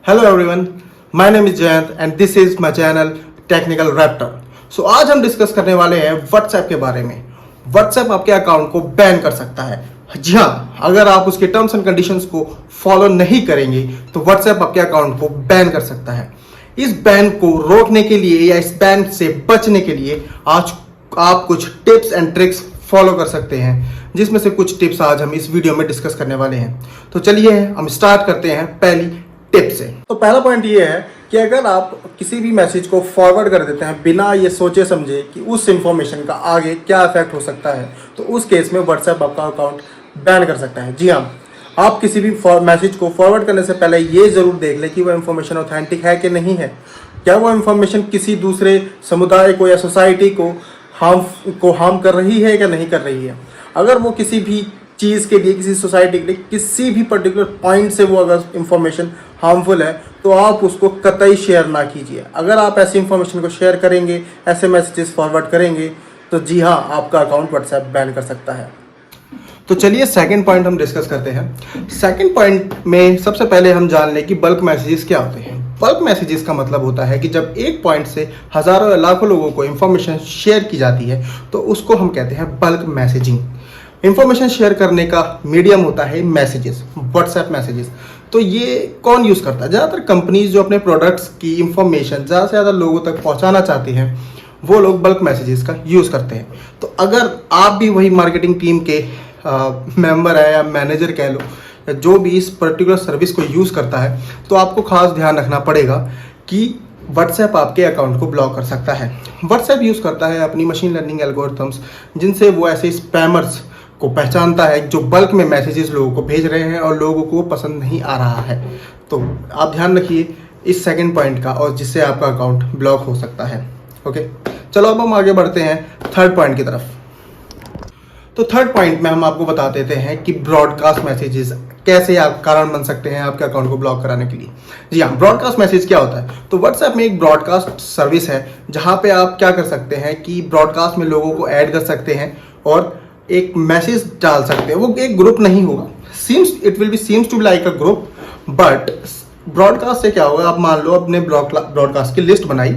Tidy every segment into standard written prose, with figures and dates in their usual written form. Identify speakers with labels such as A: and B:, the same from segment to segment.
A: Hello everyone, my name is Jayant and this is my channel technical raptor. So आज हम discuss करने वाले हैं व्हाट्सएप के बारे में। व्हाट्सएप आपके अकाउंट को बैन कर सकता है। जी हाँ, अगर आप उसके टर्म्स एंड कंडीशंस को फॉलो नहीं करेंगे तो व्हाट्सएप आपके अकाउंट को बैन कर सकता है। इस बैन को रोकने के लिए या इस बैन से बचने के लिए आज आप कुछ टिप्स एंड ट्रिक्स फॉलो कर सकते हैं, जिसमें से कुछ टिप्स आज हम इस वीडियो में डिस्कस करने वाले हैं। तो चलिए हम स्टार्ट करते हैं पहली टिप से। तो पहला पॉइंट ये है कि अगर आप किसी भी मैसेज को फॉरवर्ड कर देते हैं बिना ये सोचे समझे कि उस इंफॉर्मेशन का आगे क्या इफेक्ट हो सकता है, तो उस केस में व्हाट्सएप आपका अकाउंट बैन कर सकता है। जी हाँ, आप किसी भी मैसेज को फॉरवर्ड करने से पहले ये जरूर देख लें कि वो इन्फॉर्मेशन ऑथेंटिक है कि नहीं है। क्या वो इन्फॉर्मेशन किसी दूसरे समुदाय को या सोसाइटी को हार्म कर रही है या नहीं कर रही है। अगर वो किसी भी चीज़ के लिए, किसी सोसाइटी के लिए, किसी भी पर्टिकुलर पॉइंट से वो अगर इंफॉर्मेशन हार्मफुल है तो आप उसको कतई शेयर ना कीजिए। अगर आप ऐसी इंफॉर्मेशन को शेयर करेंगे, ऐसे मैसेजेस फॉरवर्ड करेंगे, तो जी हाँ, आपका अकाउंट व्हाट्सएप बैन कर सकता है। तो चलिए सेकंड पॉइंट हम डिस्कस करते हैं। सेकंड पॉइंट में सबसे पहले हम जान लें कि बल्क मैसेजेस क्या होते हैं। बल्क मैसेजेस का मतलब होता है कि जब एक पॉइंट से हज़ारों या लाखों लोगों को इंफॉर्मेशन शेयर की जाती है तो उसको हम कहते हैं बल्क मैसेजिंग। इंफॉर्मेशन शेयर करने का मीडियम होता है मैसेजेस, व्हाट्सएप मैसेजेस। तो ये कौन यूज़ करता है? ज़्यादातर कंपनीज जो अपने प्रोडक्ट्स की इंफॉर्मेशन ज़्यादा से ज़्यादा लोगों तक पहुंचाना चाहती हैं, वो लोग बल्क मैसेजेस का यूज़ करते हैं। तो अगर आप भी वही मार्केटिंग टीम के मेंबर है या मैनेजर कह लो, या जो भी इस पर्टिकुलर सर्विस को यूज़ करता है, तो आपको खास ध्यान रखना पड़ेगा कि व्हाट्सएप आपके अकाउंट को ब्लॉक कर सकता है। व्हाट्सएप यूज़ करता है अपनी मशीन लर्निंग एल्गोरिथम्स, जिनसे वो ऐसे स्पैमर्स को पहचानता है जो बल्क में मैसेजेस लोगों को भेज रहे हैं और लोगों को पसंद नहीं आ रहा है। तो आप ध्यान रखिए इस सेकंड पॉइंट का, और जिससे आपका अकाउंट ब्लॉक हो सकता है। ओके, चलो अब हम आगे बढ़ते हैं थर्ड पॉइंट की तरफ। तो थर्ड पॉइंट में हम आपको बता देते हैं कि ब्रॉडकास्ट मैसेजेस कैसे आप कारण बन सकते हैं आपके अकाउंट को ब्लॉक कराने के लिए। जी हाँ, ब्रॉडकास्ट मैसेज क्या होता है? तो व्हाट्सएप में एक ब्रॉडकास्ट सर्विस है जहाँ पे आप क्या कर सकते हैं कि ब्रॉडकास्ट में लोगों को ऐड कर सकते हैं और एक मैसेज डाल सकते हैं। वो एक ग्रुप नहीं होगा, seems to be like a group, but broadcast से क्या होगा, आप मान लो अपने ब्रॉडकास्ट की लिस्ट बनाई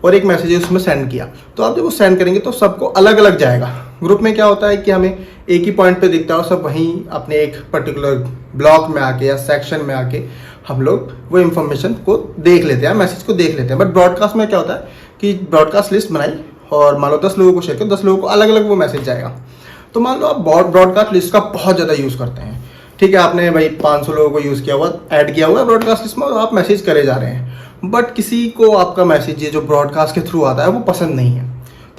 A: और एक मैसेज उसमें सेंड किया, तो आप जब वो सेंड करेंगे तो सबको अलग अलग जाएगा। ग्रुप में क्या होता है कि हमें एक ही पॉइंट पे दिखता है और सब वहीं अपने एक पर्टिकुलर ब्लॉक में आके या सेक्शन में आके हम लोग वो इन्फॉर्मेशन को देख लेते हैं, मैसेज को देख लेते हैं। बट ब्रॉडकास्ट में क्या होता है कि ब्रॉडकास्ट लिस्ट बनाई और मान लो 10 लोगों को शेयर किया, 10 लोगों को अलग अलग वो मैसेज जाएगा। तो मान लो आप ब्रॉडकास्ट लिस्ट का बहुत ज़्यादा यूज़ करते हैं, ठीक है, आपने भाई 500 लोगों को यूज़ किया हुआ, ऐड किया हुआ है ब्रॉडकास्ट लिस्ट में, और आप मैसेज करे जा रहे हैं, बट किसी को आपका मैसेज ये जो ब्रॉडकास्ट के थ्रू आता है वो पसंद नहीं है।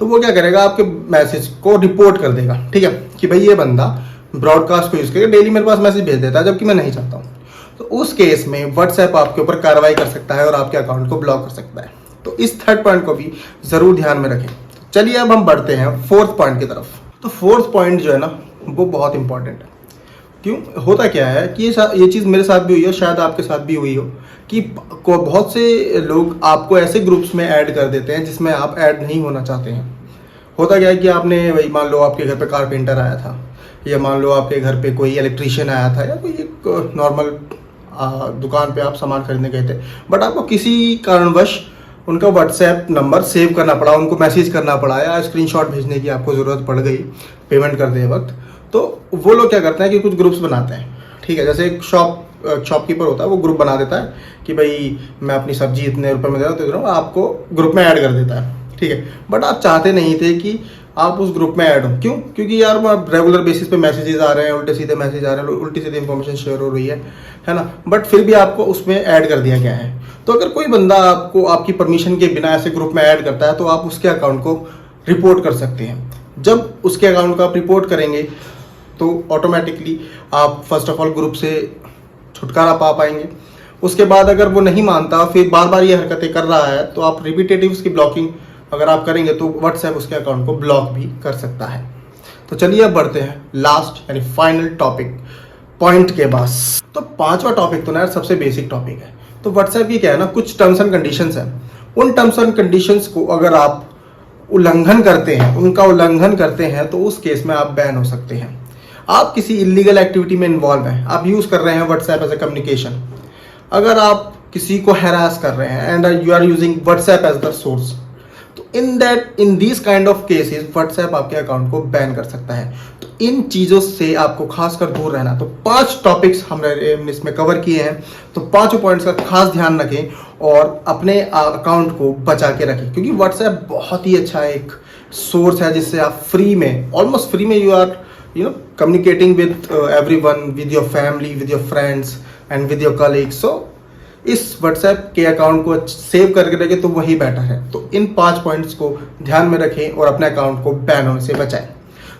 A: तो वो क्या करेगा, आपके मैसेज को रिपोर्ट कर देगा, ठीक है, कि भाई ये बंदा ब्रॉडकास्ट को यूज़ करके डेली मेरे पास मैसेज भेज देता है जबकि मैं नहीं चाहता हूँ। तो उस केस में व्हाट्सएप आपके ऊपर कार्रवाई कर सकता है और आपके अकाउंट को ब्लॉक कर सकता है। तो इस थर्ड पॉइंट को भी ज़रूर ध्यान में रखें। चलिए अब हम बढ़ते हैं फोर्थ पॉइंट की तरफ। तो फोर्थ पॉइंट जो है ना, वो बहुत इंपॉर्टेंट है। क्यों? होता क्या है कि ये चीज़ मेरे साथ भी हुई है, शायद आपके साथ भी हुई हो, कि बहुत से लोग आपको ऐसे ग्रुप्स में ऐड कर देते हैं जिसमें आप ऐड नहीं होना चाहते हैं। होता क्या है कि आपने वही मान लो आपके घर पे कारपेंटर आया था, या मान लो आपके घर पे कोई इलेक्ट्रीशियन आया था, या कोई एक नॉर्मल दुकान पे आप सामान खरीदने गए थे, बट आपको किसी कारणवश उनका व्हाट्सएप नंबर सेव करना पड़ा, उनको मैसेज करना पड़ा या स्क्रीनशॉट भेजने की आपको ज़रूरत पड़ गई पेमेंट करते वक्त। तो वो लोग क्या करते हैं कि कुछ ग्रुप्स बनाते हैं, ठीक है, जैसे एक शॉपकीपर होता है, वो ग्रुप बना देता है कि भाई मैं अपनी सब्जी इतने रुपए में दे रहा हूँ, आपको ग्रुप में ऐड कर देता है, ठीक है। बट आप चाहते नहीं थे कि आप उस ग्रुप में ऐड हो। क्यों? क्योंकि यार रेगुलर बेसिस पे मैसेजेस आ रहे हैं, उल्टे सीधे मैसेज आ रहे हैं, उल्टी सीधे इंफॉर्मेशन शेयर हो रही है ना, बट फिर भी आपको उसमें ऐड कर दिया गया है। तो अगर कोई बंदा आपको आपकी परमिशन के बिना ऐसे ग्रुप में ऐड करता है तो आप उसके अकाउंट को रिपोर्ट कर सकते हैं। जब उसके अकाउंट को आप रिपोर्ट करेंगे तो ऑटोमेटिकली आप फर्स्ट ऑफ ऑल ग्रुप से छुटकारा पा पाएंगे। उसके बाद अगर वो नहीं मानता, फिर बार बार ये हरकतें कर रहा है, तो आप रिपीटेटिव उसकी ब्लॉकिंग अगर आप करेंगे तो व्हाट्सएप उसके अकाउंट को ब्लॉक भी कर सकता है। तो चलिए अब बढ़ते हैं लास्ट यानी फाइनल टॉपिक पॉइंट के पास। तो पांचवा टॉपिक तो ना यार सबसे बेसिक टॉपिक है। तो व्हाट्सएप की क्या है ना, कुछ टर्म्स एंड कंडीशंस हैं। उन टर्म्स एंड कंडीशंस को अगर आप उल्लंघन करते हैं, उनका उल्लंघन करते हैं, तो उस केस में आप बैन हो सकते हैं। आप किसी इलीगल एक्टिविटी में इन्वॉल्व हैं, आप यूज़ कर रहे हैं व्हाट्सएप एज ए कम्युनिकेशन, अगर आप किसी को हैरास कर रहे हैं and you are using WhatsApp as the source, तो in this kind of cases WhatsApp आपके अकाउंट को बैन कर सकता है। तो इन चीज़ों से आपको खासकर दूर रहना। तो 5 टॉपिक्स हमने इसमें कवर किए हैं, तो 5 पॉइंट्स का खास ध्यान रखें और अपने अकाउंट को बचा के रखें, क्योंकि व्हाट्सएप बहुत ही अच्छा एक सोर्स है जिससे आप फ्री में, ऑलमोस्ट फ्री में you are communicating with everyone, with your family, with your friends and with your colleagues. So इस व्हाट्सएप के अकाउंट को सेव करके रखें तो वही बेटर है। तो इन 5 पॉइंट्स को ध्यान में रखें और अपने अकाउंट को बैन होने से बचाएं।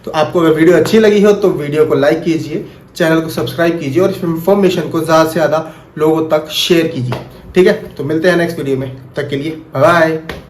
A: तो आपको अगर वीडियो अच्छी लगी हो तो वीडियो को लाइक कीजिए, चैनल को सब्सक्राइब कीजिए और इस इंफॉर्मेशन को ज़्यादा से ज़्यादा लोगों तक शेयर कीजिए। ठीक है, तो मिलते हैं नेक्स्ट वीडियो में, तब तक के लिए बाय बाय।